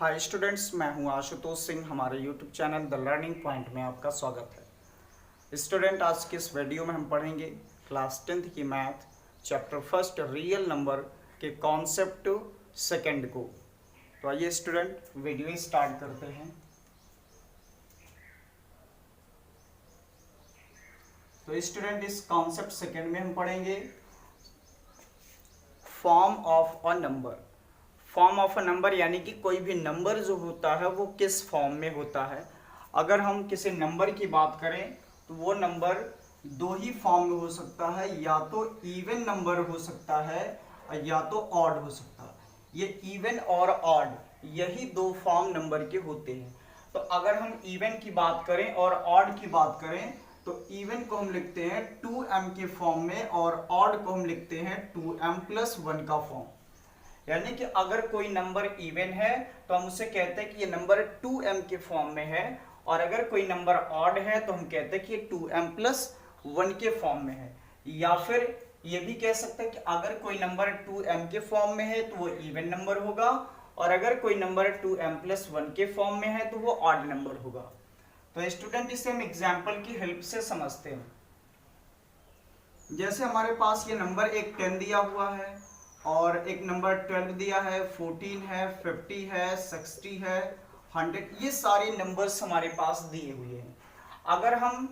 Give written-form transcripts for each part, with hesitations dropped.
Hi students, मैं हूं आशुतोष सिंह। हमारे YouTube channel the learning point में आपका स्वागत है। स्टूडेंट, आज की इस वीडियो में हम पढ़ेंगे क्लास 10th की math chapter first real number के कॉन्सेप्ट सेकंड को। तो आइए स्टूडेंट वीडियो स्टार्ट करते हैं। तो स्टूडेंट, इस कॉन्सेप्ट सेकंड में हम पढ़ेंगे form of a number. Form of a number यानी कि कोई भी नंबर जो होता है वो किस फॉर्म में होता है। अगर हम किसी नंबर की बात करें तो वो नंबर दो ही फॉर्म में हो सकता है, या तो इवन नंबर हो सकता है या तो ऑड हो सकता है। ये इवन और ऑड यही दो फॉर्म नंबर के होते हैं। तो अगर हम इवन की बात करें और ऑड की बात करें तो इवन को हम लिखते हैं 2m के फॉर्म में और ऑड को हम लिखते हैं 2m+1 का फॉर्म। यानी कि अगर कोई नंबर इवन है तो हम उसे कहते हैं कि ये नंबर 2m के फॉर्म में है, और अगर कोई नंबर ऑड है तो हम कहते हैं कि ये 2m+1 के फॉर्म में है। या फिर ये भी कह सकते हैं कि अगर कोई नंबर 2m के फॉर्म में है तो वो इवन नंबर होगा, और अगर कोई नंबर 2m+1 के फॉर्म में है तो वो ऑड नंबर होगा। तो स्टूडेंट, इसे हम एग्जाम्पल की हेल्प से समझते हैं। जैसे हमारे पास ये नंबर एक 10 दिया हुआ है और एक नंबर 12 दिया है, 14 है, 50 है, 60 है, 100, ये सारे नंबर्स हमारे पास दिए हुए हैं। अगर हम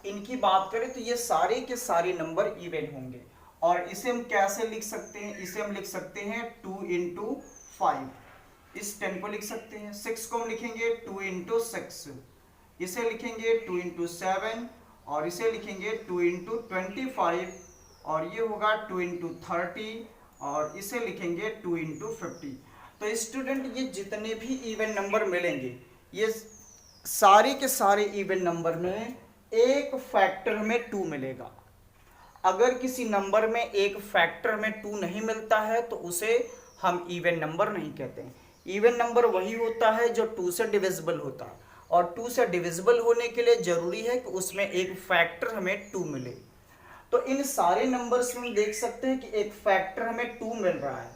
इनकी बात करें तो ये सारे के सारे नंबर इवन होंगे, और इसे हम कैसे लिख सकते हैं? इसे हम लिख सकते हैं 2 × 5। इस 10 को लिख सकते हैं। 6 को हम लिखेंगे 2 × 6, इसे लिखेंगे 2 × 7, और इसे लिखेंगे 2 × 25, और ये होगा 2 × 30, और इसे लिखेंगे 2 × 50। तो स्टूडेंट, ये जितने भी इवन नंबर मिलेंगे ये सारे के सारे इवन नंबर में एक फैक्टर में 2 मिलेगा। अगर किसी नंबर में एक फैक्टर में 2 नहीं मिलता है तो उसे हम इवन नंबर नहीं कहते हैं। इवन नंबर वही होता है जो 2 से डिविजिबल होता है, और 2 से डिविजिबल होने के लिए जरूरी है कि उसमें एक फैक्टर हमें 2 मिले। तो इन सारे नंबर्स में देख सकते हैं कि एक फैक्टर हमें 2 मिल रहा है,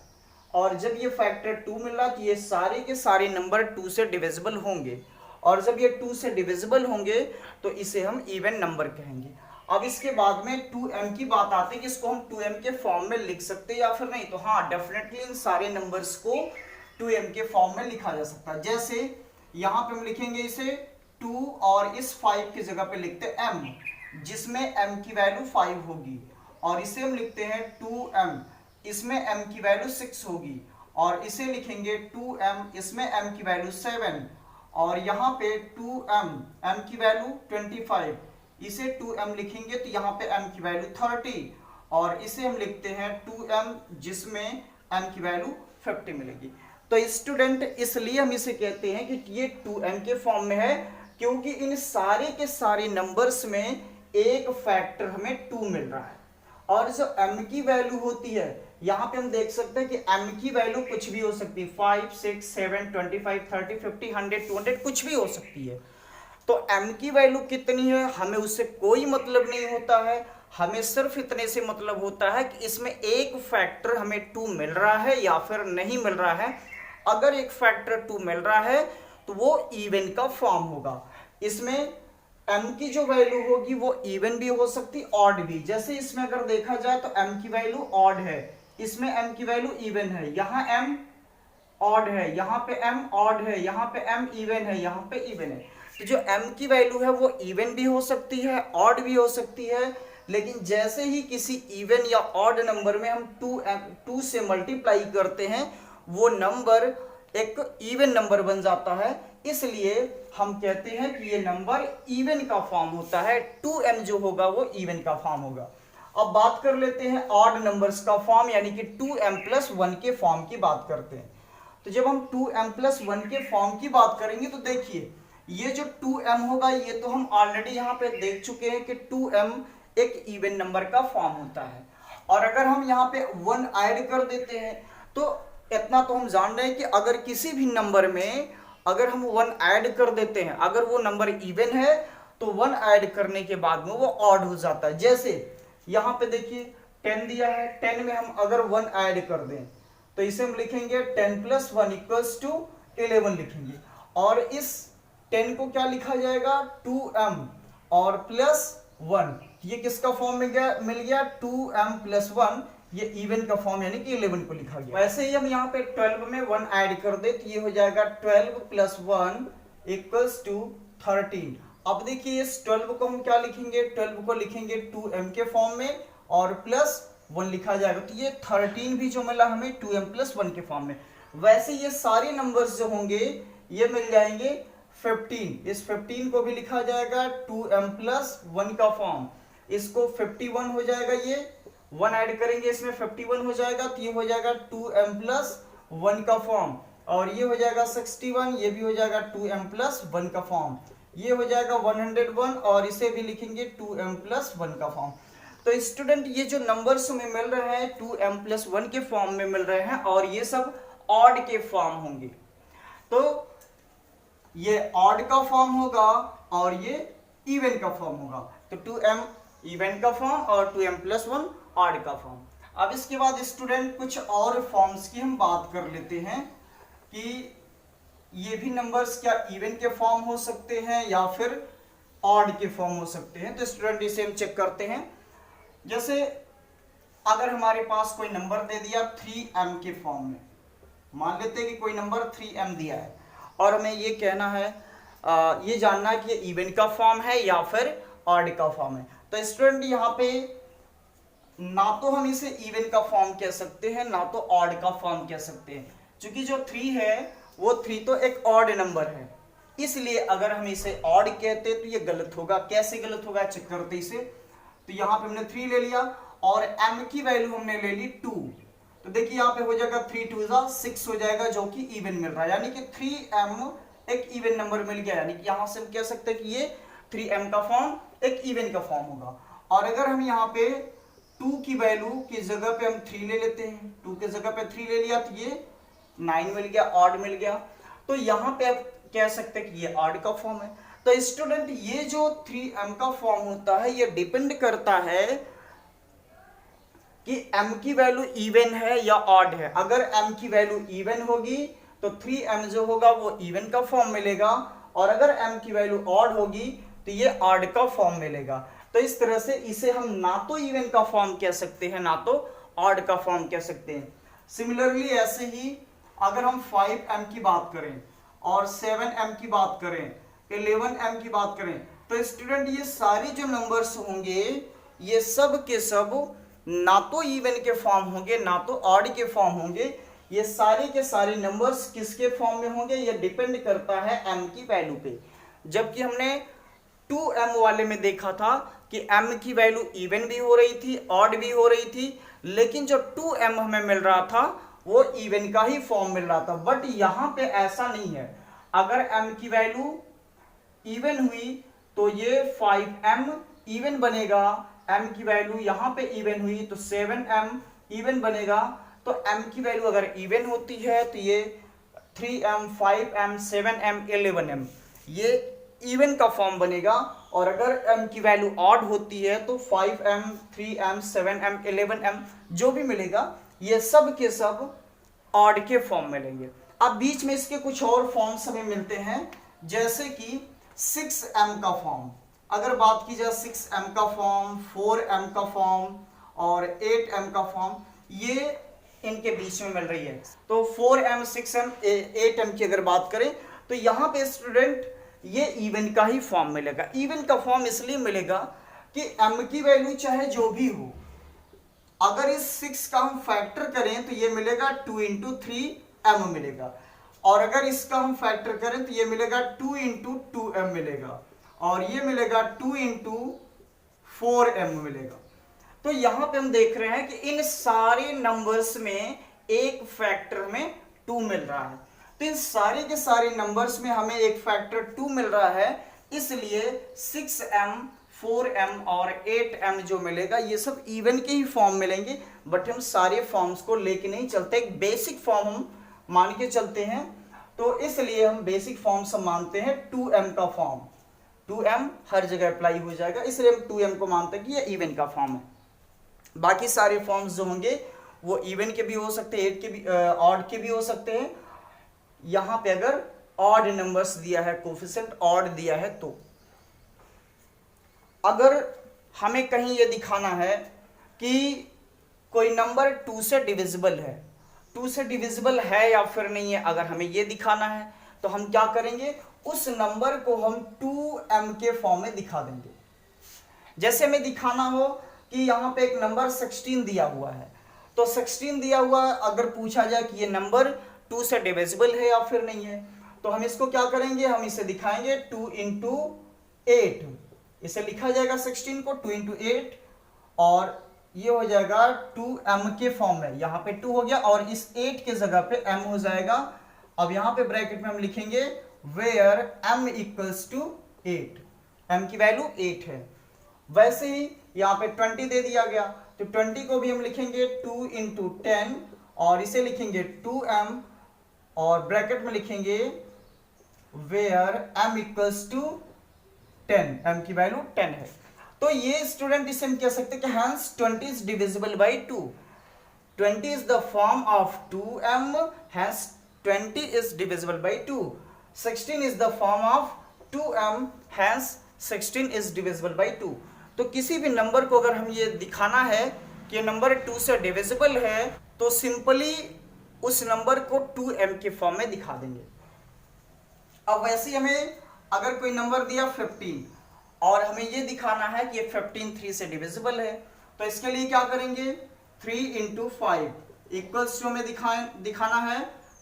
और जब ये फैक्टर 2 मिल रहा है तो ये सारे के सारे नंबर 2 से डिविजिबल होंगे, और जब ये 2 से डिविजिबल होंगे तो इसे हम इवन नंबर कहेंगे। अब इसके बाद में 2m की बात आती है कि इसको हम 2m के फॉर्म में लिख सकते हैं या फिर नहीं। तो हाँ, डेफिनेटली इन सारे नंबर्स को 2m के फॉर्म में लिखा जा सकता है। जैसे यहाँ पे हम लिखेंगे इसे 2, और इस 5 की जगह पे लिखते हैं m, जिसमें m की वैल्यू 5 होगी, और इसे हम लिखते हैं 2m, इसमें m की वैल्यू 6 होगी, और इसे लिखेंगे 2m, इसमें m की वैल्यू 7, और यहाँ पे 2m, m की वैल्यू 25, इसे 2m लिखेंगे तो यहाँ पे m की वैल्यू 30, और इसे हम लिखते हैं 2m, जिसमें m की वैल्यू 50 मिलेगी। तो स्टूडेंट, इसलिए हम इसे कहते हैं कि ये 2m के फॉर्म में है, क्योंकि इन सारे के सारे नंबर्स में एक फैक्टर हमें 2 मिल रहा है। और जो m की वैल्यू होती है, यहाँ पे हम देख सकते हैं कि m की वैल्यू कुछ भी हो सकती है, 5, 6, 7, 25, 30, 50, 100, 200 कुछ भी हो सकती है। तो m की वैल्यू कितनी है हमें उससे कोई मतलब नहीं होता है, हमें सिर्फ इतने से मतलब होता है कि इसमें एक फैक्टर हमें 2 मिल रहा है या फिर नहीं मिल रहा है। अगर एक फैक्टर 2 मिल रहा है तो वो इवन का फॉर्म होगा। इसमें m की जो वैल्यू होगी वो इवन भी हो सकती, ऑड भी। जैसे इसमें अगर देखा जाए तो m की वैल्यू ऑड है, इसमें m की वैल्यू इवन है, यहाँ m ऑड है, यहाँ पे m ऑड है, यहाँ पे m इवन है, यहाँ पे इवन है। तो जो m की वैल्यू है वो इवन भी हो सकती है, ऑड भी हो सकती है। लेकिन जैसे ही किसी इवन या ऑड नंबर में हम 2 से मल्टीप्लाई करते हैं वो नंबर एक इवन नंबर बन जाता है, इसलिए हम कहते हैं कि ये नंबर इवन का फॉर्म होता है। 2m जो होगा वो इवन का फॉर्म होगा। अब बात कर लेते हैं ऑड नंबर्स का फॉर्म, यानी कि 2m+1 के फॉर्म की बात करते हैं। तो जब हम 2m+1 के फॉर्म की बात करेंगे तो देखिए ये जो 2m होगा ये तो हम ऑलरेडी यहाँ पे देख चुके हैं कि 2m एक इवन नंबर का फॉर्म होता है, और अगर हम यहाँ पे 1 ऐड कर देते हैं तो इतना तो हम जान रहे हैं कि अगर किसी भी नंबर में अगर हम 1 ऐड कर देते हैं, अगर वो नंबर इवन है तो 1 ऐड करने के बाद में वो ऑड हो जाता है। जैसे यहाँ पे देखिए 10 दिया है, 10 में हम अगर 1 ऐड कर दें तो इसे हम लिखेंगे 10 + 1 = 11 लिखेंगे। और इस 10 को क्या लिखा जाएगा 2m और प्लस 1, ये किसका फॉर्म मिल गया 2m प्लस 1, ये इवन का फॉर्म यानी कि 11 को लिखा गया। वैसे ही हम यहाँ पे 12 में 1 ऐड कर दे तो ये हो जाएगा 12 प्लस 1 इक्वल्स टू 13। अब देखिए इस 12 को हम क्या लिखेंगे, 12 को लिखेंगे 2m के फॉर्म में और प्लस 1 लिखा जाएगा, तो ये 13 भी जो मिला हमें 2m प्लस 1 के फॉर्म में। वैसे ये सारे नंबर्स जो होंगे ये मिल जाएंगे 15, इस 15 को भी लिखा जाएगा 2m प्लस 1 का फॉर्म, इसको 51 हो जाएगा, ये 1 ऐड करेंगे इसमें 51 हो जाएगा, तो ये हो जाएगा 2m प्लस 1 का फॉर्म, और ये हो जाएगा 61, ये भी हो जाएगा 2m प्लस 1 का फॉर्म, ये हो जाएगा 101 और इसे भी लिखेंगे 2m प्लस 1 का फॉर्म। तो स्टूडेंट ये जो नंबर्स हमें मिल रहे हैं 2m प्लस 1 के फॉर्म में मिल रहे हैं और ये सब ऑड के फॉर्म होंगे, तो ये ऑड का फॉर्म होगा और ये इवन का फॉर्म होगा, तो 2m इवन का फॉर्म और 2m प्लस 1 ऑड का फॉर्म। अब इसके बाद स्टूडेंट कुछ और फॉर्म्स की हम बात कर लेते हैं कि ये भी नंबर्स क्या इवन के फॉर्म हो सकते हैं या फिर ऑड के फॉर्म हो सकते हैं। तो स्टूडेंट इसे हम चेक करते हैं। जैसे अगर हमारे पास कोई नंबर दे दिया 3m के फॉर्म में, मान लेते हैं कि कोई नंबर 3m दिया है और हमें ये कहना है ये जानना है कि ये इवन का फॉर्म है या फिर ऑड का फॉर्म है। तो स्टूडेंट यहाँ पे ना तो हम इसे इवन का फॉर्म कह सकते हैं ना तो ऑड का फॉर्म कह सकते हैं, क्योंकि जो 3 है वो 3 तो एक ऑड नंबर है, इसलिए अगर हम इसे ऑड कहते तो ये गलत होगा। कैसे गलत होगा चेक करते इसे। तो यहाँ पे हमने 3 ले लिया और m की वैल्यू हमने ले ली 2, तो देखिए यहाँ पे हो जाएगा 3 2 6 हो जाएगा जो कि इवन मिल रहा है, यानी कि 3m एक इवन नंबर मिल गया, यानी कि यहाँ से हम कह सकते हैं कि ये 3m का फॉर्म एक इवन का फॉर्म होगा। और अगर हम यहाँ पे 2 की वैल्यू की जगह पे हम 3 ले लेते हैं, 2 की जगह पे 3 ले लिया तो ये 9 मिल गया, ऑड मिल गया, तो यहाँ पे आप कह सकते हैं कि ये ऑड का फॉर्म है। तो स्टूडेंट ये जो 3m का फॉर्म होता है ये डिपेंड करता है कि m की वैल्यू इवन है या ऑड है। अगर m की वैल्यू इवन होगी तो 3m जो होगा वो इवन का फॉर्म मिलेगा, और अगर m की वैल्यू ऑड होगी तो ये ऑड का फॉर्म मिलेगा। तो इस तरह से इसे हम ना तो इवन का फॉर्म कह सकते हैं ना तो ऑड का फॉर्म कह सकते हैं। सिमिलरली ऐसे ही अगर हम 5m की बात करें और 7m की बात करें, 11m की बात करें, तो स्टूडेंट ये सारे जो नंबर्स होंगे ये सब के सब ना तो इवन के फॉर्म होंगे ना तो ऑड के फॉर्म होंगे। ये सारे के सारे नंबर्स किसके फॉर्म में होंगे ये डिपेंड करता है m की वैल्यू पे। जबकि हमने 2m वाले में देखा था कि m की वैल्यू इवन भी हो रही थी ऑड भी हो रही थी, लेकिन जो 2m हमें मिल रहा था वो इवन का ही फॉर्म मिल रहा था। बट यहाँ पे ऐसा नहीं है, अगर m की वैल्यू इवन हुई तो ये 5m इवन बनेगा, m की वैल्यू यहाँ पे इवन हुई तो 7m इवन बनेगा। तो m की वैल्यू अगर इवन होती है तो ये 3m 5m 7m 11m ये इवन का फॉर्म बनेगा, और अगर m की वैल्यू ऑड होती है तो 5m 3m 7m 11m जो भी मिलेगा ये सब के सब ऑड के फॉर्म मिलेंगे। अब बीच में इसके कुछ और फॉर्म्स हमें मिलते हैं, जैसे कि 6m का फॉर्म। अगर बात की जाए 6m का फॉर्म, 4m का फॉर्म और 8m का फॉर्म, ये इनके बीच में मिल रही है। तो 4m 6m 8m की अगर बात करें तो यहाँ पे स्टूडेंट ये इवन का ही फॉर्म मिलेगा। इवन का फॉर्म इसलिए मिलेगा कि m की वैल्यू चाहे जो भी हो, अगर इस 6 का हम फैक्टर करें तो ये मिलेगा 2 × 3m मिलेगा, और अगर इसका हम फैक्टर करें तो ये मिलेगा 2 × 2m मिलेगा, और ये मिलेगा 2 × 4m मिलेगा। तो यहाँ पे हम देख रहे हैं कि इन सारे नंबर्स में एक फैक्टर में 2 मिल रहा है। तो इन सारे के सारे नंबर्स में हमें एक फैक्टर 2 मिल रहा है, इसलिए 6m 4m और 8m जो मिलेगा ये सब इवन के ही फॉर्म मिलेंगे। बट हम सारे फॉर्म्स को लेके नहीं चलते, एक बेसिक फॉर्म हम मान के चलते हैं, तो इसलिए हम बेसिक फॉर्म्स हम मानते हैं 2m का फॉर्म। 2m हर जगह अप्लाई हो जाएगा, इसलिए हम 2m को मानते हैं कि ये इवन का फॉर्म है। बाकी सारे फॉर्म्स जो होंगे वो इवन के भी हो सकते हैं, 8 के भी ऑड के भी हो सकते हैं, यहां पे अगर ऑड नंबर्स दिया है, कोफिशिएंट ऑड दिया है, तो अगर हमें कहीं ये दिखाना है कि कोई नंबर 2 से डिविजिबल है, 2 से डिविजिबल है या फिर नहीं है, अगर हमें ये दिखाना है तो हम क्या करेंगे, उस नंबर को हम 2m के फॉर्म में दिखा देंगे। जैसे हमें दिखाना हो कि यहाँ पे एक नंबर 16 दिया हुआ है, तो 16 दिया हुआ अगर पूछा जाए कि ये नंबर 2 से डिविजिबल है या फिर नहीं है, तो हम इसको क्या करेंगे, हम इसे दिखाएंगे 2 इंटू 8, इसे लिखा जाएगा 16 को 2 इंटू 8, और ये हो जाएगा 2m के फॉर्म में, यहाँ पे 2 हो गया और इस 8 के जगह पे m हो जाएगा। अब यहाँ पे ब्रैकेट में हम लिखेंगे where m equals to 8, m की वैल्यू 8 है। वैसे ही यहाँ पे 20 दे दिया गया, तो 20 को भी हम लिखेंगे 2 इंटू 10 और इसे लिखेंगे 2m और ब्रैकेट में लिखेंगे where m equals to 10, m की वैल्यू 10 है। तो ये स्टूडेंट इसे हम कह सकते हैं कि hence 20 is divisible by 2, 20 is the form of 2m, hence 20 is divisible by 2, 16 is the form of 2m, hence 16 is divisible by 2। तो किसी भी नंबर को अगर हम ये दिखाना है कि नंबर 2 से डिविजिबल है, तो सिंपली उस नंबर को 2m के फॉर्म में दिखा देंगे। अब वैसे ही हमें अगर कोई नंबर दिया 15 और हमें ये दिखाना है कि ये 15 3 से डिविजिबल है, तो इसके लिए क्या करेंगे, 3 इंटू 5 इक्वल्स टू हमें दिखाना है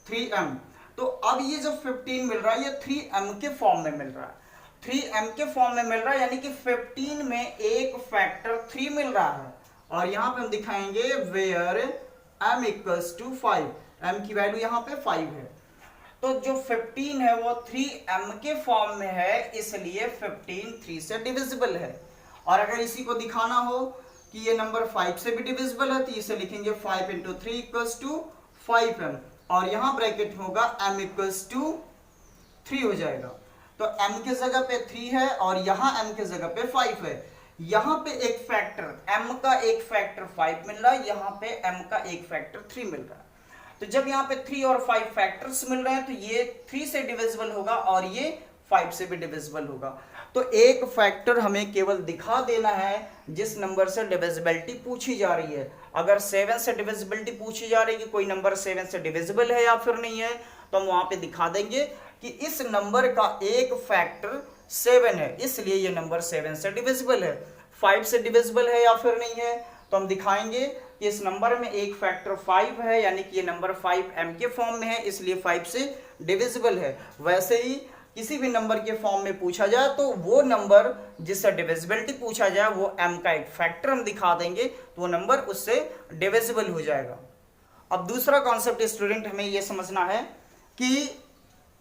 3m। तो अब ये जो 15 मिल रहा है ये 3m के फॉर्म में मिल रहा है, 3m के फॉर्म में मिल रहा है, यानी कि 15 में एक फैक्टर 3 मिल रहा है, और यहां पे हम दिखाएंगे where m equals to 5, m की वैल्यू यहां पे 5 है। तो जो 15 है वो 3m के फॉर्म में है, इसलिए 15 3 से डिविजिबल है। और अगर इसी को दिखाना हो कि ये नंबर 5 से भी डिविजिबल है, तो इसे लिखेंगे 5 इंटू 3 इक्वल्स टू 5m, और यहां ब्रैकेट होगा m इक्वल्स टू 3 हो जाएगा। तो m के जगह पे 3 है और यहां m के जगह पे 5 है। यहां पे एक फैक्टर m का एक फैक्टर 5 मिल रहा है, यहां पे m का एक फैक्टर 3 मिल रहा है। तो जब यहाँ पे 3 और 5 फैक्टर्स मिल रहे हैं, तो ये 3 से डिविजिबल होगा और ये 5 से भी डिविजिबल होगा। तो एक फैक्टर हमें केवल दिखा देना है जिस नंबर से डिविजिबिलिटी पूछी जा रही है। अगर 7 से डिविजिबिलिटी पूछी जा रही है कि कोई नंबर 7 से डिविजिबल है या फिर नहीं है, तो हम वहां पे दिखा देंगे कि इस नंबर का एक फैक्टर 7 है, इसलिए ये नंबर 7 से डिविजिबल है। 5 से डिविजिबल है या फिर नहीं है, तो हम दिखाएंगे कि इस नंबर में एक फैक्टर 5 है, यानी कि ये नंबर 5m के फॉर्म में है, इसलिए 5 से डिविजिबल है। वैसे ही किसी भी नंबर के फॉर्म में पूछा जाए तो वो नंबर जिससे डिविजिबिलिटी पूछा जाए वो m का एक फैक्टर हम दिखा देंगे, तो वो नंबर उससे डिविजिबल हो जाएगा। अब दूसरा कॉन्सेप्ट स्टूडेंट हमें ये समझना है कि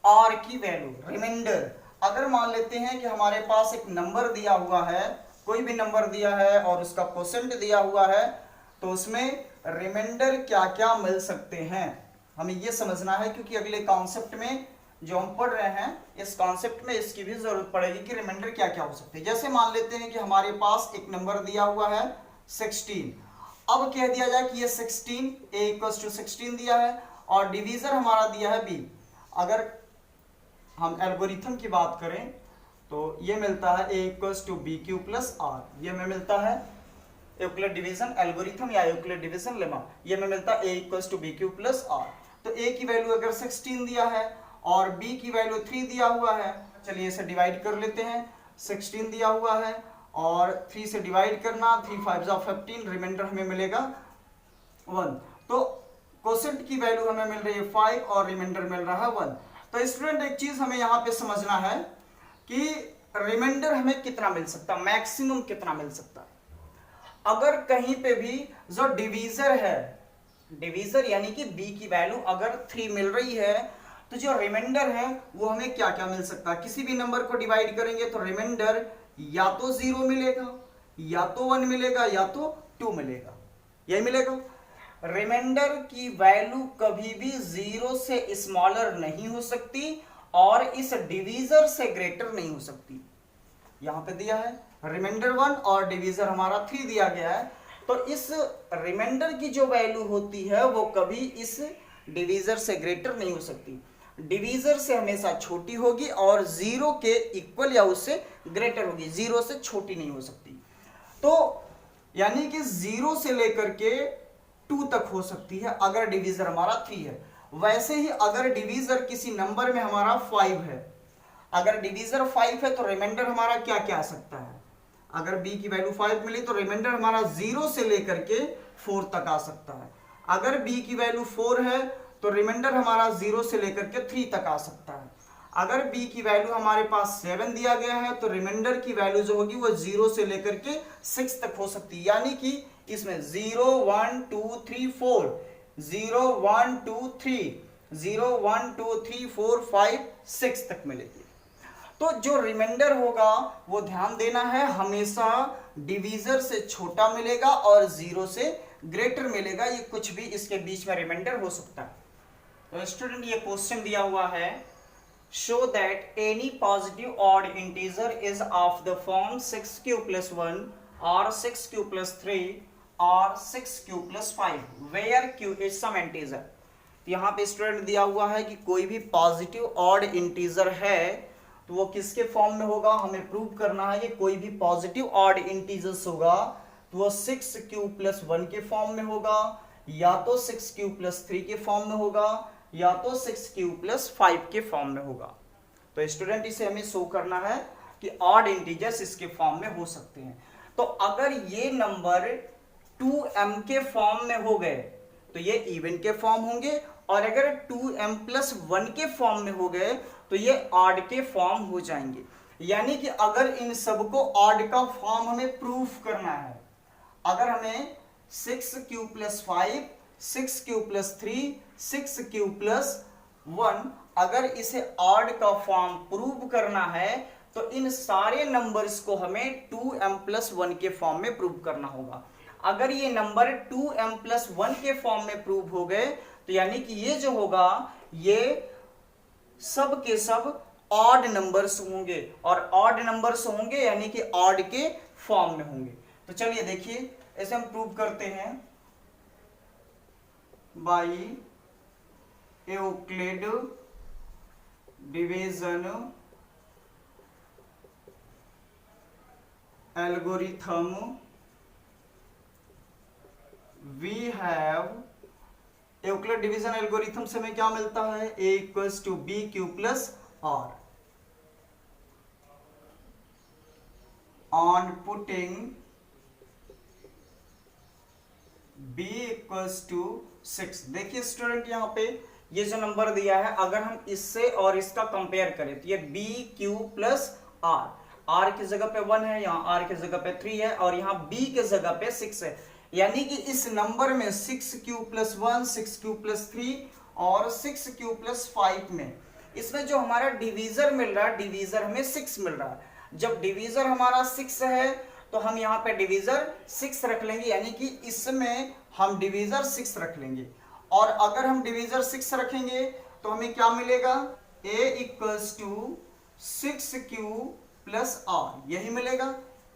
r की वैल्यू रिमाइंडर, अगर मान लेते हैं कि हमारे पास एक नंबर दिया हुआ है, कोई भी नंबर दिया है और उसका परसेंट दिया हुआ है, तो उसमें रिमाइंडर क्या क्या मिल सकते हैं, हमें यह समझना है, क्योंकि अगले कॉन्सेप्ट में जो हम पढ़ रहे हैं इस कॉन्सेप्ट में इसकी भी जरूरत पड़ेगी कि रिमाइंडर क्या क्या हो सकते हैं। जैसे मान लेते हैं कि हमारे पास एक नंबर दिया हुआ है 16, अब कह दिया जाए कि ये 16 a इक्वल्स टू 16 दिया है और डिवीजर हमारा दिया है b। अगर हम एल्गोरिथम की बात करें तो ये मिलता है a equals to B Q plus r, ये हमें मिलता है यूक्लिड डिवीजन एल्गोरिथम या यूक्लिड डिवीजन लेमा, ये हमें मिलता है a equals to B Q plus r। तो a की वैल्यू अगर 16 दिया है और b की वैल्यू 3 दिया हुआ है, चलिए इसे डिवाइड कर लेते हैं। 16 दिया हुआ है और 3 से डिवाइड करना, 3 5 15, रिमाइंडर हमें मिलेगा 1। तो कोसेंट की वैल्यू हमें मिल रही है 5 और रिमाइंडर मिल रहा है 1। तो स्टूडेंट एक चीज हमें यहाँ पे समझना है कि रिमाइंडर हमें कितना मिल सकता है, मैक्सिमम कितना मिल सकता है। अगर कहीं पे भी जो डिवीजर है, डिवीजर यानी कि b की वैल्यू अगर 3 मिल रही है, तो जो रिमाइंडर है वो हमें क्या क्या मिल सकता है। किसी भी नंबर को डिवाइड करेंगे तो रिमाइंडर या तो 0 मिलेगा, या तो 1 मिलेगा, या तो 2 मिलेगा, यही मिलेगा। रिमाइंडर की वैल्यू कभी भी 0 से स्मॉलर नहीं हो सकती और इस डिवीजर से ग्रेटर नहीं हो सकती। यहां पे दिया है रिमाइंडर 1 और डिवीजर हमारा 3 दिया गया है, तो इस रिमाइंडर की जो वैल्यू होती है वो कभी इस डिवीजर से ग्रेटर नहीं हो सकती। डिवीजर से हमेशा छोटी होगी और 0 के इक्वल या उससे ग्रेटर होगी, 0 से छोटी नहीं हो सकती। तो यानी कि 0 से लेकर के 2 तक हो सकती है अगर डिवीजर हमारा 3 है। वैसे ही अगर डिवीजर किसी नंबर में हमारा 5 है, अगर डिवीजर 5 है तो रिमाइंडर हमारा क्या क्या आ सकता है? अगर b की वैल्यू 5 मिली तो रिमाइंडर हमारा 0 से लेकर के 4 तक आ सकता है। अगर b की वैल्यू 4 है तो रिमाइंडर हमारा 0 से लेकर के 3 तक आ सकता है। अगर b की वैल्यू हमारे पास 7 दिया गया है तो रिमाइंडर की वैल्यू जो होगी वो 0 से लेकर के 6 तक हो सकती है। यानी कि इसमें 0 1 2 3 4, 0 1 2 3, 0 1 2 3 4 5 6 तक मिलेगी। तो जो रिमाइंडर होगा वो ध्यान देना है हमेशा डिवीजर से छोटा मिलेगा और 0 से ग्रेटर मिलेगा। ये कुछ भी इसके बीच में रिमाइंडर हो सकता है। तो स्टूडेंट ये क्वेश्चन दिया हुआ है, show that any positive odd integer is of the form 6q + 1 और 6q + 3 और 6q + 5 where q is some integer. तो यहाँ पे स्टूडेंट दिया हुआ है कि कोई भी पॉजिटिव ऑड इंटीजर है तो वो किसके फॉर्म में होगा, हमें प्रूव करना है कि कोई भी पॉजिटिव ऑड इंटीजर्स होगा तो वो 6q + 1 के फॉर्म में होगा, या तो 6q + 3 के फॉर्म में होगा, या तो 6q + 5 के फॉर्म में होगा। तो स्टूडेंट इसे हमें शो करना है कि ऑड इंटीजर्स इसके फॉर्म में हो सकते हैं। तो अगर ये नंबर 2m के फॉर्म में हो गए तो ये इवन के फॉर्म होंगे, और अगर 2m + 1 के फॉर्म में हो गए तो ये ऑड के फॉर्म हो जाएंगे। यानी कि अगर इन सबको ऑड का फॉर्म हमें प्रूफ करना है, अगर हमें 6q + 5, 6q + 3, 6q + 1 अगर इसे ऑड का फॉर्म प्रूव करना है तो इन सारे नंबर्स को हमें 2m + 1 के फॉर्म में प्रूव करना होगा। अगर ये नंबर 2m + 1 के फॉर्म में प्रूव हो गए तो यानी कि ये जो होगा ये सब के सब ऑड नंबर्स होंगे, और ऑड नंबर्स होंगे यानी कि ऑड के फॉर्म में होंगे। तो चलिए देखिए ऐसे हम प्रूव करते हैं by Euclid division algorithm we have. Euclid division algorithm से हमें क्या मिलता है, a = bq + r। On putting b = 6। देखिए स्टूडेंट यहाँ पे ये जो नंबर दिया है अगर हम इससे और इसका कंपेयर करें तो ये bq + r, r की जगह पे 1 है, यहाँ r की जगह पे 3 है, और यहाँ b की जगह पे 6 है। यानी कि इस नंबर में 6q + 1, 6q + 3 और 6q + 5 में इसमें जो हमारा डिवीजर मिल रहा है, डिवीजर हमें 6 मिल रहा है। जब डिवीजर हमारा 6 है तो हम यहाँ पे डिवीजर 6 रख लेंगे, यानी कि इसमें हम डिवीजर 6 रख लेंगे। और अगर हम डिवीजर 6 रखेंगे तो हमें क्या मिलेगा, a = 6q + r, यही मिलेगा।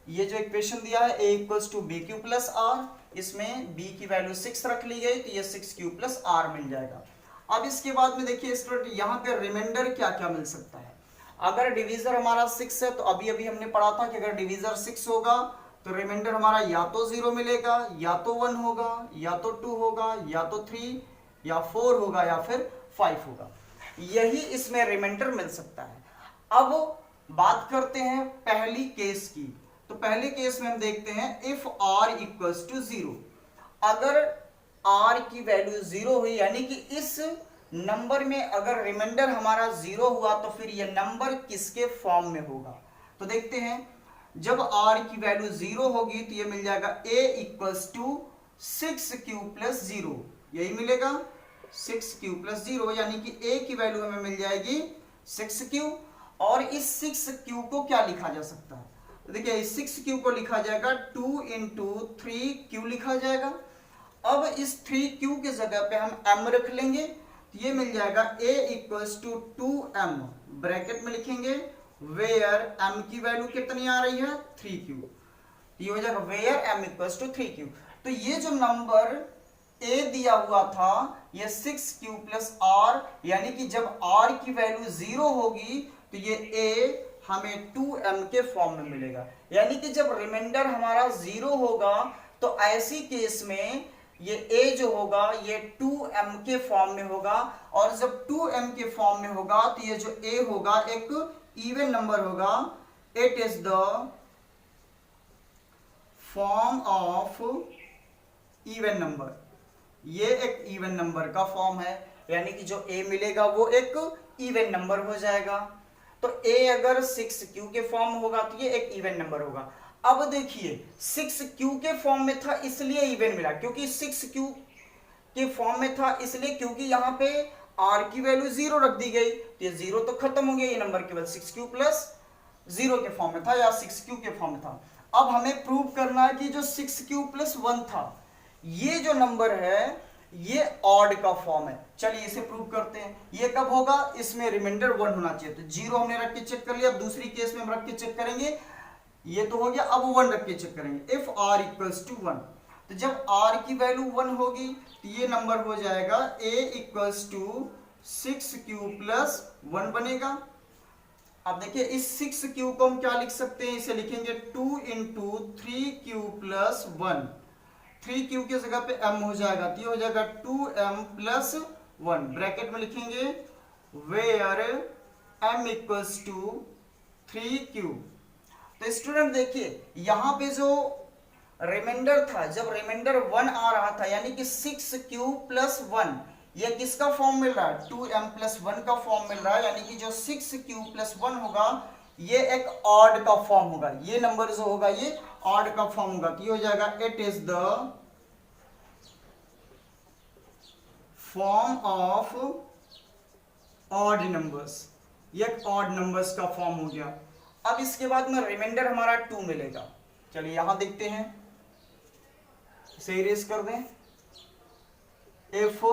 ये जो इक्वेशन दिया है a = bq + r, इसमें b की वैल्यू 6 रख ली गई तो ये 6q + r मिल जाएगा। अब इसके बाद में देखिए स्टूडेंट यहाँ पे रिमाइंडर क्या क्या मिल सकता है। अगर डिवीजर हमारा 6 है तो अभी अभी हमने पढ़ा था कि अगर डिवीजर 6 होगा तो रिमाइंडर हमारा या तो 0 मिलेगा, या तो 1 होगा, या तो 2 होगा, या तो 3 या 4 होगा, या फिर 5 होगा। यही इसमें रिमाइंडर मिल सकता है। अब बात करते हैं पहली केस की। तो पहले केस में हम देखते हैं इफ r = 0। अगर r की वैल्यू 0 हुई यानी कि इस नंबर में अगर रिमाइंडर हमारा 0 हुआ तो फिर यह नंबर किसके फॉर्म में होगा। तो देखते हैं जब r की वैल्यू 0 होगी तो ये मिल जाएगा a = 6q + 0, यही मिलेगा 6q + 0, यानी कि a की वैल्यू हमें मिल जाएगी 6q। और इस 6q को क्या लिखा जा सकता है, तो देखिए इस 6q को लिखा जाएगा 2 × 3q लिखा जाएगा। अब इस 3q के जगह पे हम m रख लेंगे तो ये मिल जाएगा a = 2m, ब्रैकेट में लिखेंगे वेयर m की वैल्यू कितनी आ रही है 3q, ये हो जाएगा वेयर m = 3q। तो ये जो नंबर a दिया हुआ था ये 6q प्लस r, यानी कि जब r की वैल्यू 0 होगी तो ये a हमें 2m के फॉर्म में मिलेगा। यानी कि जब रिमाइंडर हमारा 0 होगा तो ऐसी केस में ये a जो होगा ये 2m के फॉर्म में होगा, और जब 2m के फॉर्म में होगा तो ये जो a होगा एक इवन नंबर होगा। It is the form of even number, ये एक इवन नंबर का फॉर्म है, यानी कि जो a मिलेगा वो एक इवन नंबर हो जाएगा। तो a अगर 6q के फॉर्म होगा तो ये एक इवन नंबर होगा। अब देखिए 6q के फॉर्म में था इसलिए इवन मिला, क्योंकि 6q के फॉर्म में था इसलिए, क्योंकि यहाँ पे r की वैल्यू 0 रख दी गई तो ये 0 तो खत्म हो गया, ये नंबर केवल 6q प्लस 0 के फॉर्म में था या 6q के फॉर्म में था। अब हमें प्रूव करना है कि जो 6q प्लस 1 था ये जो नंबर है ये ऑड का फॉर्म है। चलिए इसे प्रूव करते हैं। ये कब होगा, इसमें रिमाइंडर 1 होना चाहिए, तो 0 हमने रख के चेक कर लिया। अब दूसरी केस में हम रख के चेक करेंगे, ये तो हो गया, अब 1 रख के चेक करेंगे। इफ r इक्वल्स टू 1, तो जब r की वैल्यू 1 होगी तो ये नंबर हो जाएगा a equals to 6q plus 1 बनेगा। अब देखिए इस 6q को हम क्या लिख सकते हैं, इसे लिखेंगे 2 इंटू 3q प्लस 1, 3q की जगह पे m हो जाएगा तो ये हो जाएगा 2m प्लस 1, ब्रैकेट में लिखेंगे where m equals to 3q। तो स्टूडेंट देखिए यहाँ पे जो रिमाइंडर था, जब रिमाइंडर 1 आ रहा था यानी कि 6q प्लस 1, ये किसका फॉर्म मिल रहा है, 2m प्लस 1 का फॉर्म मिल रहा है, यानी कि जो 6q प्लस 1 होगा ये एक ऑड का फॉर्म होगा, ये नंबर जो होगा ये ऑड का फॉर्म होगा। तो ये हो जाएगा it is the form of odd numbers, ये एक ऑड नंबर्स का फॉर्म हो गया। अब इसके बाद में रिमाइंडर हमारा 2 मिलेगा। चलिए यहां देखते हैं, इसे इरेज कर दें। इफ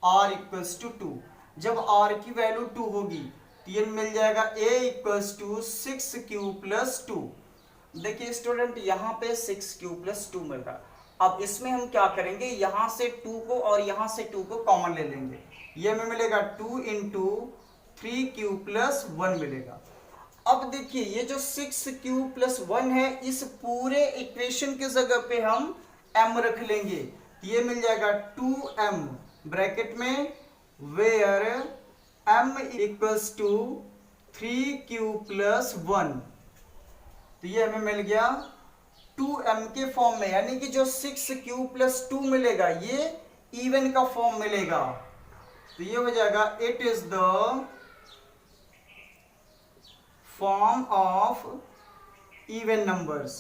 r इक्वल्स टू 2, जब r की वैल्यू 2 होगी तो ये मिल जाएगा a equals to 6q plus 2। देखिए स्टूडेंट यहाँ पे 6q प्लस 2 मिल रहा है। अब इसमें हम क्या करेंगे, यहां से 2 को और यहां से 2 को कॉमन ले लेंगे, ये हमें मिलेगा 2 इंटू 3q प्लस 1 मिलेगा। अब देखिए ये जो 6q प्लस 1 है इस पूरे इक्वेशन की जगह पे हम m रख लेंगे, ये मिल जाएगा 2m ब्रैकेट में where m equals to 3q plus 1, तो ये हमें मिल गया 2m के फॉर्म में, यानी कि जो 6q प्लस 2 मिलेगा ये इवन का फॉर्म मिलेगा। तो ये हो जाएगा it is the form of even numbers.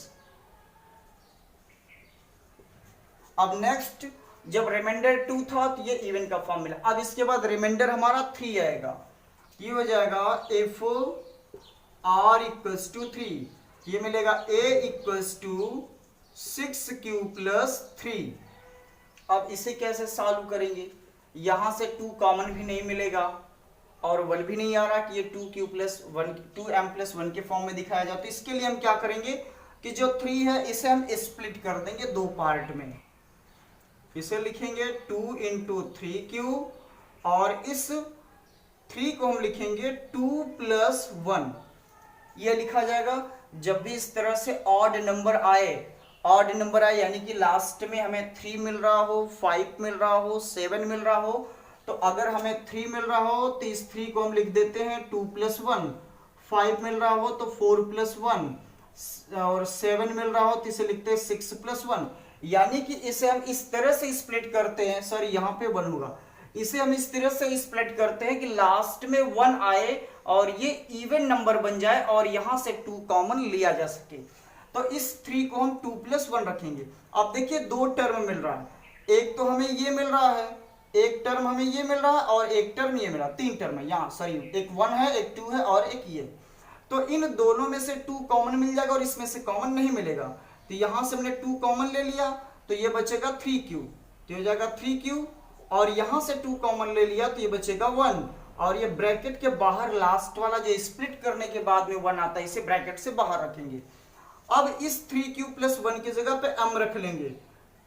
अब नेक्स्ट जब रिमाइंडर 2 था तो ये इवन का फॉर्म मिला। अब इसके बाद रिमाइंडर हमारा 3 आएगा, ये हो जाएगा इफ r इक्वल्स टू 3, ये मिलेगा a equals to 6q plus 3। अब इसे कैसे सॉल्व करेंगे, यहां से 2 कॉमन भी नहीं मिलेगा और 1 भी नहीं आ रहा कि ये 2q प्लस 1 2m प्लस 1 के फॉर्म में दिखाया जाए। तो इसके लिए हम क्या करेंगे कि जो 3 है इसे हम स्प्लिट कर देंगे 2 पार्ट में, इसे लिखेंगे 2 इंटू 3q और इस 3 को हम लिखेंगे 2 प्लस 1, यह लिखा जाएगा। जब भी इस तरह से ऑड नंबर आए यानी कि लास्ट में हमें 3 मिल रहा हो, 5 मिल रहा हो, 7 मिल रहा हो, तो अगर हमें 3 मिल रहा हो तो इस 3 को हम लिख देते हैं 2 प्लस 1, 5 मिल रहा हो तो 4 प्लस 1 और 7 मिल रहा हो तो इसे लिखते हैं 6 प्लस 1। यानी कि इसे हम इस तरह से स्प्लिट करते हैं, सॉरी यहाँ पे 1 होगा, इसे हम इस तरह से स्प्लिट करते हैं कि लास्ट में 1 आए और ये इवन नंबर बन जाए और यहां से 2 कॉमन लिया जा सके। तो इस 3 को हम 2 प्लस 1 रखेंगे। अब देखिए 2 टर्म मिल रहा है, एक तो हमें ये मिल रहा है, एक टर्म हमें ये मिल रहा है और एक टर्म ये मिला, 3 टर्म है यहाँ, सॉरी एक 1 है, एक 2 है और एक ये। तो इन दोनों में से 2 कॉमन मिल जाएगा और इसमें से कॉमन नहीं मिलेगा, तो यहां से हमने 2 कॉमन ले लिया तो ये बचेगा 3q, तो हो जाएगा 3q और यहां से 2 कॉमन ले लिया तो ये बचेगा 1 और ये ब्रैकेट के बाहर लास्ट वाला जो स्प्लिट करने के बाद में 1 आता है इसे ब्रैकेट से बाहर रखेंगे। अब इस 3q प्लस 1 की जगह पे m रख लेंगे,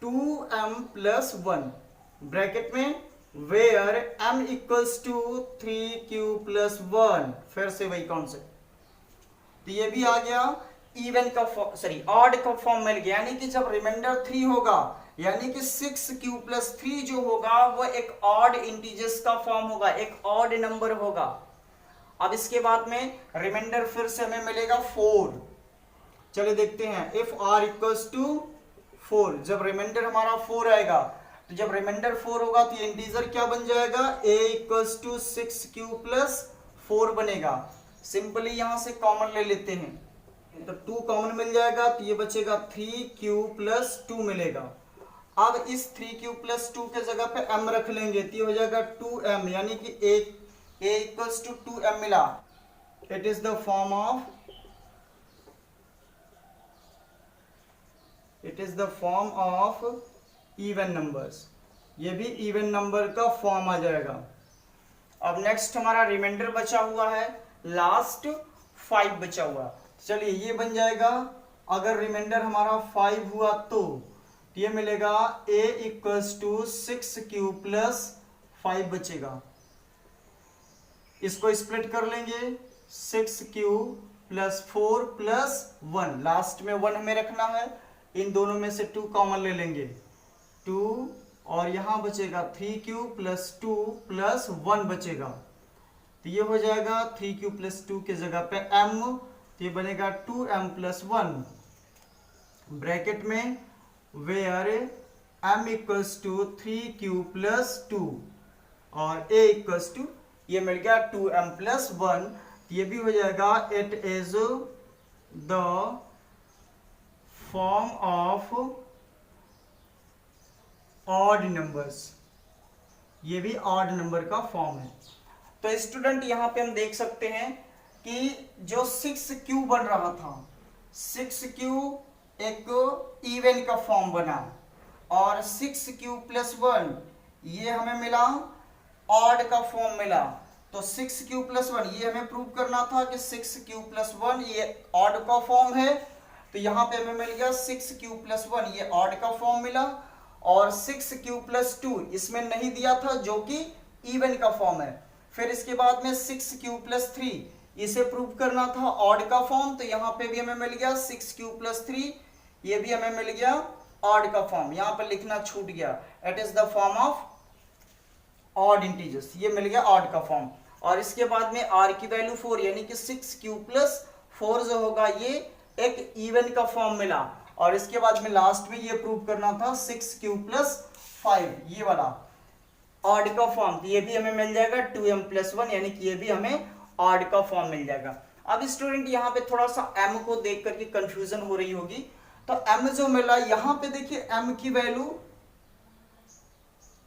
2m+1 ब्रैकेट में where m equals to 3q+1, फिर से वही कॉन्सेप्ट। तो ये भी आ गया इवन का ऑड का फॉर्म मिल गया, यानी कि जब रिमाइंडर 3 होगा यानी कि 6q+3 जो होगा वो एक ऑड इंटीजर्स का फॉर्म होगा, एक ऑड नंबर होगा। अब इसके बाद में रिमाइंडर फिर से हमें मिलेगा 4। चलिए देखते हैं, इफ r इक्वल्स टू 4, जब रिमाइंडर हमारा 4 आएगा, तो जब रिमाइंडर 4 होगा तो ये इंटीजर क्या बन जाएगा, a इक्वल्स टू 6q+4 बनेगा। सिंपली यहां से कॉमन ले लेते हैं, तो 2 कॉमन मिल जाएगा, तो ये बचेगा 3q+2 मिलेगा। अब इस 3q+2 के जगह पे m रख लेंगे, तो ये हो जाएगा 2m, यानी कि a इक्वल्स टू 2m मिला। It is the form of even numbers, ये भी इवन नंबर का फॉर्म आ जाएगा। अब नेक्स्ट हमारा रिमाइंडर बचा हुआ है, लास्ट 5 बचा हुआ। चलिए ये बन जाएगा, अगर रिमाइंडर हमारा 5 हुआ तो ये मिलेगा a इक्वल्स टू 6q+5 बचेगा। इसको स्प्लिट कर लेंगे, 6q+4+1, लास्ट में 1 हमें रखना है, इन दोनों में से 2 कॉमन ले लेंगे, 2 और यहां बचेगा 3q+2+1 बचेगा। तो ये हो जाएगा 3q+2 के जगह पे m, तो ये बनेगा 2m+1 ब्रैकेट में where m equals to 3q+2 और a इक्वल्स टू, ये मिल गया 2m+1। ये भी हो जाएगा it is the form of odd numbers, ये भी ऑड नंबर का फॉर्म है। तो स्टूडेंट यहां पे हम देख सकते हैं कि जो 6q बन रहा था, 6q एक इवन का फॉर्म बना, और 6q+1 ये हमें मिला ऑड का फॉर्म मिला। तो 6q+1 ये हमें प्रूव करना था कि 6q+1 ये ऑड का फॉर्म है, तो यहां पे हमें मिल गया 6q+1 ये ऑड का फॉर्म मिला, और 6q+2 इसमें नहीं दिया था जो कि इवन का फॉर्म है। फिर इसके बाद में 6q+3 इसे प्रूव करना था ऑड का फॉर्म, तो यहां पे भी हमें मिल गया 6q+3, ये भी हमें मिल गया ऑड का फॉर्म, यहां पर लिखना छूट गया, it is the form of odd integers, ये मिल गया ऑड का फॉर्म। और इसके बाद में r की वैल्यू 4, यानी कि 6q+4 जो होगा ये एक इवन का फॉर्म मिला, और इसके बाद में लास्ट में ये प्रूव करना था 6q+5 ये वाला ऑड का फॉर्म, तो ये भी हमें मिल जाएगा 2m+1, यानी कि ये भी हमें ऑड का फॉर्म मिल जाएगा। अब स्टूडेंट यहाँ पे थोड़ा सा m को देख करके कंफ्यूजन हो रही होगी, तो m जो मिला यहाँ पे देखिए m की वैल्यू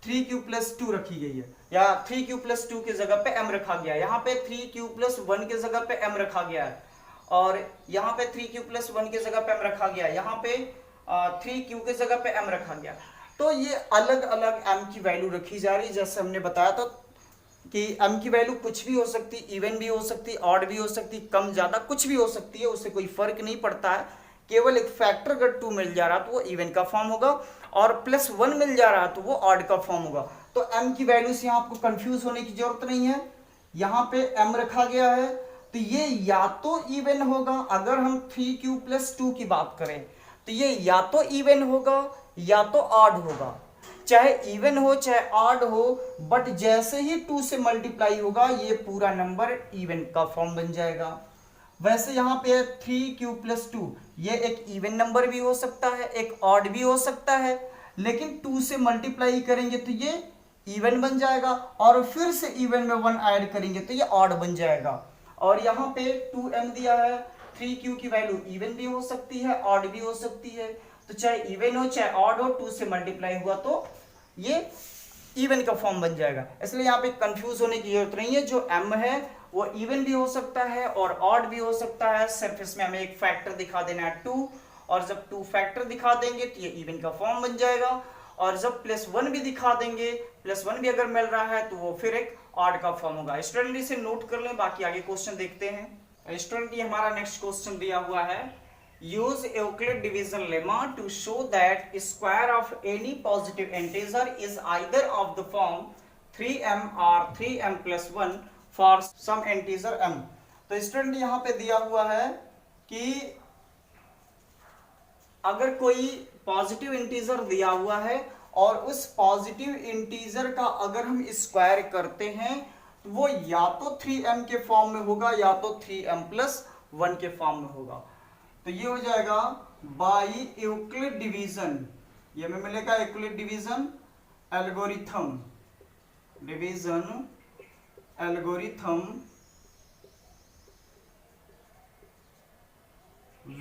3q+2 रखी गई है, या 3q+2 की जगह पे m रखा गया है, यहाँ पे 3q+1 की जगह पे m रखा गया है, और यहाँ पे 3q+1 की जगह पे m रखा गया है, यहाँ पे 3q की जगह पे m रखा गया। तो ये अलग अलग m की वैल्यू रखी जा रही है, जैसे हमने बताया था कि m की वैल्यू कुछ भी हो सकती, इवन भी हो सकती, ऑड भी हो सकती, कम ज्यादा कुछ भी हो सकती है, उससे कोई फर्क नहीं पड़ता है। केवल एक फैक्टर अगर 2 मिल जा रहा तो वो इवन का फॉर्म होगा, और +1 मिल जा रहा तो वो ऑड का फॉर्म होगा। तो m की वैल्यू से यहाँ आपको कंफ्यूज होने की जरूरत नहीं है, यहाँ पे m रखा गया है, तो ये या तो इवन होगा, अगर हम 3q+2 की बात करें तो ये या तो इवन होगा या तो ऑड होगा, चाहे इवन हो चाहे ऑड हो, बट जैसे ही 2 से मल्टीप्लाई होगा ये पूरा नंबर इवन का फॉर्म बन जाएगा। वैसे यहाँ पे 3q+2 ये एक इवन नंबर भी हो सकता है, एक ऑड भी हो सकता है, लेकिन 2 से मल्टीप्लाई करेंगे तो ये इवन बन जाएगा, और फिर से इवन में 1 ऐड करेंगे तो ये ऑड बन जाएगा। और यहाँ पे 2m दिया है, 3q की वैल्यू इवन भी हो सकती है, ऑड भी हो सकती है, तो चाहे इवन हो चाहे ऑड हो, 2 से मल्टीप्लाई हुआ तो ये इवन का फॉर्म बन जाएगा। इसलिए यहाँ पे कंफ्यूज होने की जरूरत नहीं है, जो m है वो इवन भी हो सकता है और ऑड भी हो सकता है, सिर्फ इसमें हमें एक फैक्टर दिखा देना है 2, और जब 2 फैक्टर दिखा देंगे तो ये इवन का फॉर्म बन जाएगा, और जब +1 भी दिखा देंगे, +1 भी अगर मिल रहा है तो वो फिर एक ऑड का फॉर्म होगा। स्टूडेंट इसे नोट कर लें, बाकी आगे क्वेश्चन देखते हैं। स्टूडेंट ये हमारा नेक्स्ट क्वेश्चन दिया हुआ है, use Euclid division lemma to show that square of any positive integer is either of the form 3m or 3m plus 1 for some integer m। तो स्टूडेंट यहाँ पे दिया हुआ है कि अगर कोई पॉजिटिव इंटीजर दिया हुआ है और उस पॉजिटिव इंटीजर का अगर हम स्क्वायर करते हैं तो वो या तो 3m के फॉर्म में होगा या तो 3m प्लस 1 के फॉर्म में होगा। तो ये हो जाएगा बाई यूक्लिड डिवीजन, ये हमें मिलेगा Euclid division algorithm, division algorithm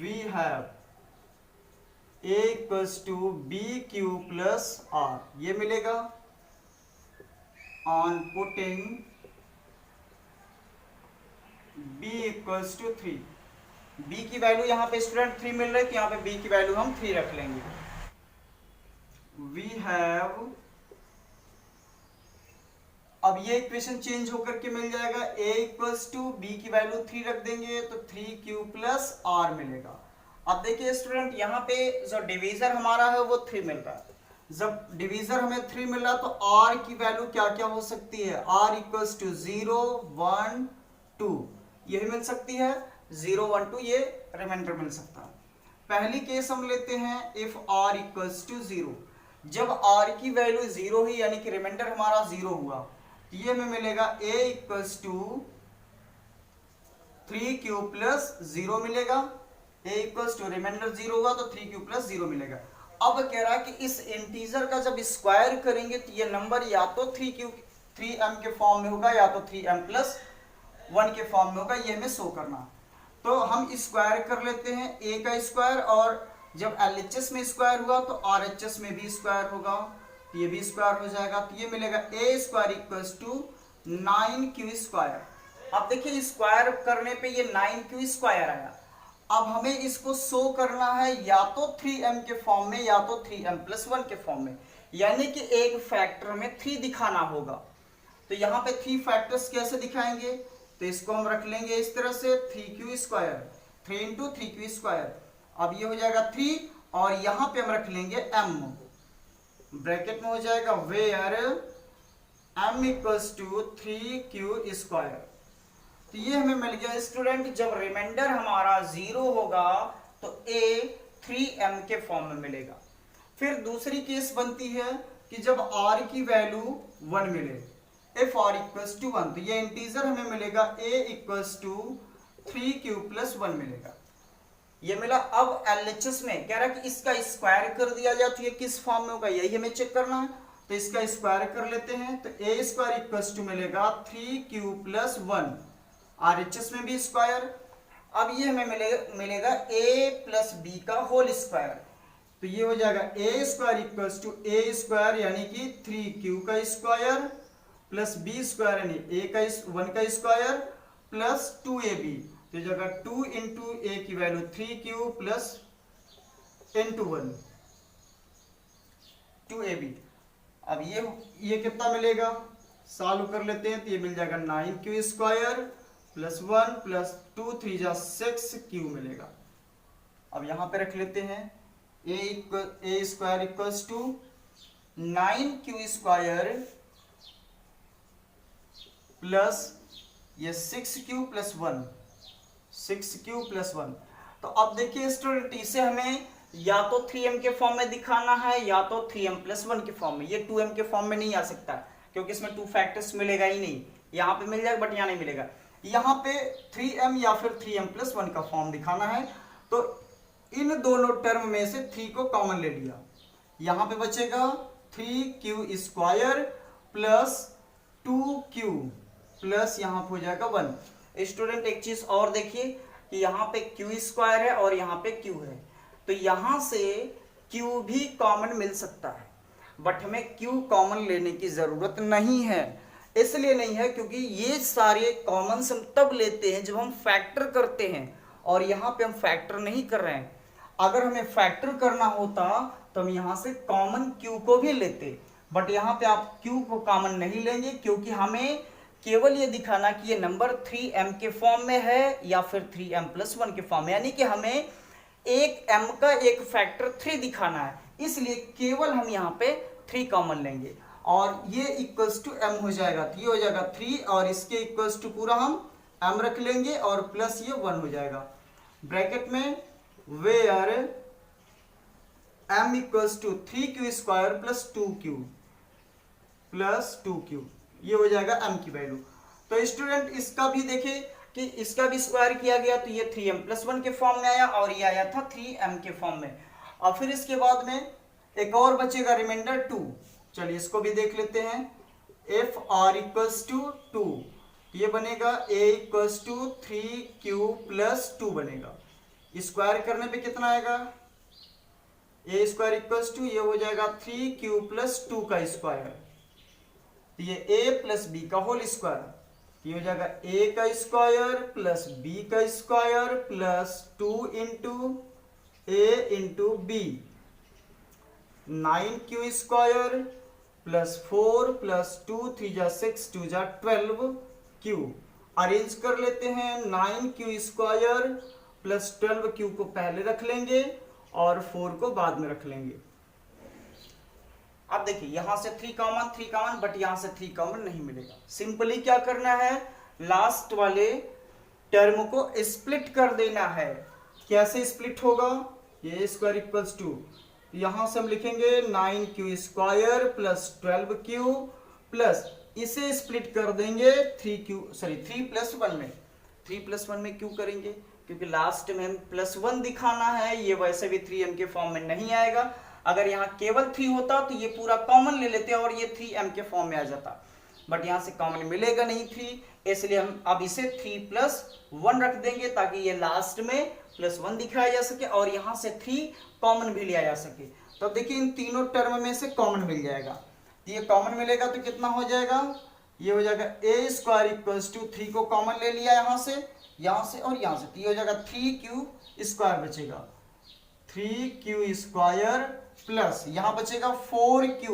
we have a equals to B Q plus R, ये मिलेगा on putting b equals to 3। b की वैल्यू यहाँ पे स्टूडेंट 3 मिल रही है, तो यहाँ पे b की वैल्यू हम 3 रख लेंगे। वी हैव, अब ये इक्वेशन चेंज होकर के मिल जाएगा a इक्वल्स टू बी की वैल्यू 3 रख देंगे तो 3q प्लस r मिलेगा। अब देखिए स्टूडेंट यहाँ पे जो डिवीजर हमारा है वो 3 मिल रहा है, जब डिवीजर हमें 3 मिल रहा है तो r की वैल्यू क्या क्या हो सकती है, r इक्वल्स टू 0 1 2 यही मिल सकती है, 0 1 2 ये रिमाइंडर मिल सकता है। पहली केस हम लेते हैं इफ r इक्वल्स टू 0, जब r की वैल्यू 0 ही यानी कि रिमाइंडर हमारा 0 हुआ तो ये हमें मिलेगा a equals to 3q plus 0 मिलेगा, a इक्वल्स टू रिमाइंडर 0 होगा तो 3q प्लस 0 मिलेगा। अब कह रहा है कि इस इंटीजर का जब स्क्वायर करेंगे तो ये नंबर या तो 3m के फॉर्म में होगा या तो 3m प्लस 1 के फॉर्म में होगा, ये हमें शो करना। तो हम स्क्वायर कर लेते हैं a का स्क्वायर, और जब LHS में स्क्वायर हुआ तो RHS में भी स्क्वायर होगा, तो ये भी स्क्वायर हो जाएगा, तो ये मिलेगा a square equals to 9q square. अब देखिए स्क्वायर करने पे ये 9q स्क्वायर आया। अब हमें इसको शो करना है या तो 3m के फॉर्म में या तो 3m प्लस 1 के फॉर्म में, यानी कि एक फैक्टर में 3 दिखाना होगा। तो यहाँ पे 3 फैक्टर्स कैसे दिखाएंगे, तो इसको हम रख लेंगे इस तरह से 3q square, 3 into 3q square. अब ये हो जाएगा 3 और यहाँ पे हम रख लेंगे m, ब्रैकेट में हो जाएगा where m equals to 3q square. तो ये हमें मिल गया स्टूडेंट, जब रिमाइंडर हमारा 0 होगा तो a 3m के फॉर्म में मिलेगा। फिर दूसरी केस बनती है कि जब r की वैल्यू 1 मिले, if r इक्वल्स टू 1, तो ये इंटीजर हमें मिलेगा a equals to 3q plus 1 मिलेगा, ये मिला। अब LHS में कह रहा है कि इसका स्क्वायर कर दिया जाए तो ये किस फॉर्म में होगा, यही हमें चेक करना है। तो इसका स्क्वायर कर लेते हैं, तो a स्क्वायर इक्वल्स टू मिलेगा 3q प्लस 1, RHS में भी स्क्वायर। अब ये हमें मिलेगा a प्लस बी का होल स्क्वायर, तो ये हो जाएगा a square equals to a square यानी कि 3q का स्क्वायर प्लस b स्क्वायर यानी a का 1 का स्क्वायर प्लस 2ab, तो जगह 2 इंटू a की value 3q plus into 1 2ab। अब ये कितना मिलेगा, सॉल्व कर लेते हैं, तो ये मिल जाएगा 9q स्क्वायर प्लस 1 प्लस 2 3 जा 6q मिलेगा। अब यहां पे रख लेते हैं a square equals to 9q square plus ये 6q प्लस 1, 6q प्लस 1। तो अब देखिए स्टूडेंट, इसे हमें या तो 3m के फॉर्म में दिखाना है या तो 3m प्लस 1 के फॉर्म में। ये 2m के फॉर्म में नहीं आ सकता क्योंकि इसमें 2 फैक्टर्स मिलेगा ही नहीं, यहाँ पे मिल जाएगा बट यहाँ नहीं मिलेगा। यहाँ पे 3m या फिर 3m प्लस 1 का फॉर्म दिखाना है, तो इन दोनों टर्म में से 3 को कॉमन ले लिया, यहाँ पे बचेगा 3q square plus 2q plus यहाँ पे हो जाएगा 1। स्टूडेंट एक चीज और देखिए कि यहाँ पे q स्क्वायर है और यहाँ पे q है, तो यहाँ से q भी कॉमन मिल सकता है, बट हमें q कॉमन लेने की जरूरत नहीं है। इसलिए नहीं है क्योंकि ये सारे कॉमन हम तब लेते हैं जब हम फैक्टर करते हैं, और यहाँ पे हम फैक्टर नहीं कर रहे हैं। अगर हमें फैक्टर करना होता तो हम यहाँ से कॉमन q को भी लेते, बट यहाँ पे आप q को कॉमन नहीं लेंगे क्योंकि हमें केवल ये दिखाना कि ये नंबर 3m के फॉर्म में है या फिर 3m प्लस 1 के फॉर्म में, यानी कि हमें एक m का एक फैक्टर 3 दिखाना है, इसलिए केवल हम यहाँ पे 3 कॉमन लेंगे और ये इक्वल्स टू m हो जाएगा। तो ये हो जाएगा 3 और इसके इक्वल्स टू पूरा हम m रख लेंगे और प्लस ये 1 हो जाएगा ब्रैकेट में, where m equals to 3q square plus 2q, ये हो जाएगा m की वैल्यू। तो स्टूडेंट इसका भी देखें कि इसका भी स्क्वायर किया गया तो ये 3m प्लस 1 के फॉर्म में आया और ये आया था 3m के फॉर्म में। और फिर इसके बाद में एक और बचेगा रिमाइंडर 2, चलिए इसको भी देख लेते हैं। एफ आर इक्वल्स टू 2, ये बनेगा a equals to 3q plus 2 बनेगा। स्क्वायर करने पे कितना आएगा, a स्क्वायर इक्वल्स टू ये हो जाएगा 3q प्लस 2 का स्क्वायर, ये a प्लस b का होल स्क्वायर, ये हो जाएगा a का स्क्वायर प्लस b का square plus 2 into a into b, 9q square plus 4 plus 2 3 जा 6 2 जा 12q। अरेंज कर लेते हैं, 9q स्क्वायर प्लस 12q को पहले रख लेंगे और 4 को बाद में रख लेंगे। अब देखिए यहां से 3 कॉमन बट यहां से 3 कॉमन नहीं मिलेगा। सिंपली क्या करना है, लास्ट वाले टर्म को स्प्लिट कर देना है। कैसे स्प्लिट होगा, ये स्क्वायर इक्वल्स टू, यहां से हम लिखेंगे 9q square plus 12q plus इसे स्प्लिट कर देंगे 3 प्लस 1 में। 3 प्लस 1 में क्यों करेंगे, क्योंकि लास्ट में हम प्लस 1 दिखाना है, ये वैसे भी 3m के फॉर्म में नहीं आएगा। अगर यहाँ केवल 3 होता तो ये पूरा कॉमन ले लेते और ये 3m के फॉर्म में आ जाता, बट यहाँ से कॉमन मिलेगा नहीं 3, इसलिए हम अब इसे 3 प्लस 1 रख देंगे ताकि ये लास्ट में प्लस 1 दिखाया जा सके और यहाँ से 3 कॉमन भी लिया जा सके। तो देखिए इन तीनों टर्म में से कॉमन मिल जाएगा, तो ये कॉमन मिलेगा तो कितना हो जाएगा, ये हो जाएगा a स्क्वायर इक्वल्स टू 3 को कॉमन ले लिया यहाँ से और यहाँ से, तो ये हो जाएगा 3q स्क्वायर बचेगा, 3q स्क्वायर प्लस यहाँ बचेगा 4q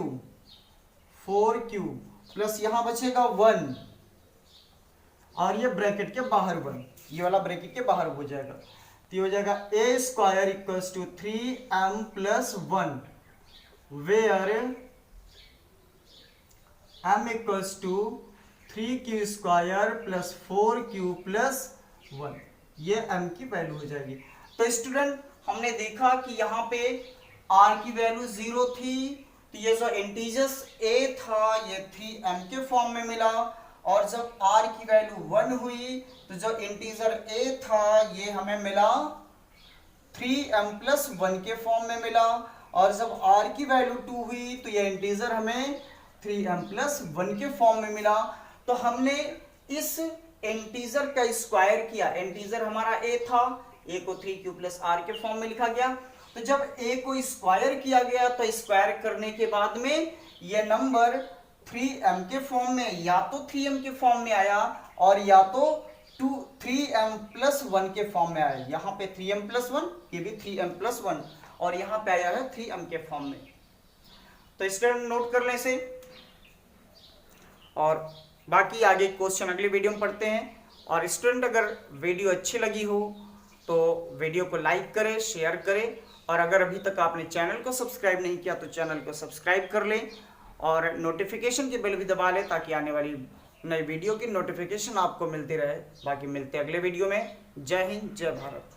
प्लस यहाँ बचेगा 1 और ये ब्रैकेट के बाहर 1, ये वाला ब्रैकेट के बाहर हो जाएगा, तो ये हो जाएगा a square equals to 3m plus 1, where m equals to 3q square plus 4q plus 1, ये m की वैल्यू हो जाएगी। तो स्टूडेंट हमने देखा कि यहाँ पे r की वैल्यू 0 थी, तो ये जो इंटीजर्स a था ये 3m के फॉर्म में मिला, और जब r की वैल्यू 1 हुई तो जो इंटीजर a था ये हमें मिला 3m प्लस 1 के फॉर्म में मिला, और जब r की वैल्यू 2 हुई तो ये इंटीजर हमें 3m प्लस 1 के फॉर्म में मिला। तो हमने इस इंटीजर का स्क्वायर किया, इंटीजर हमारा a था, a को 3q प्लस r के फॉर्म में लिखा गया, तो जब a को स्क्वायर किया गया तो स्क्वायर करने के बाद में ये नंबर 3m के फॉर्म में या तो 3m के फॉर्म में आया और या तो 3m प्लस 1 के फॉर्म में आया। यहाँ पे 3m प्लस 1, ये भी 3m प्लस 1, और यहाँ पे आया है 3m के फॉर्म में। तो स्टूडेंट नोट कर लें इसे, और बाकी आगे क्वेश्चन अगली वीडियो में पढ़ते हैं। और स्टूडेंट अगर वीडियो अच्छी लगी हो तो वीडियो को लाइक करें, शेयर करें, और अगर अभी तक आपने चैनल को सब्सक्राइब नहीं किया तो चैनल को सब्सक्राइब कर लें और नोटिफिकेशन की बेल भी दबा लें ताकि आने वाली नई वीडियो की नोटिफिकेशन आपको मिलती रहे। बाकी मिलते हैं अगले वीडियो में। जय हिंद, जय भारत।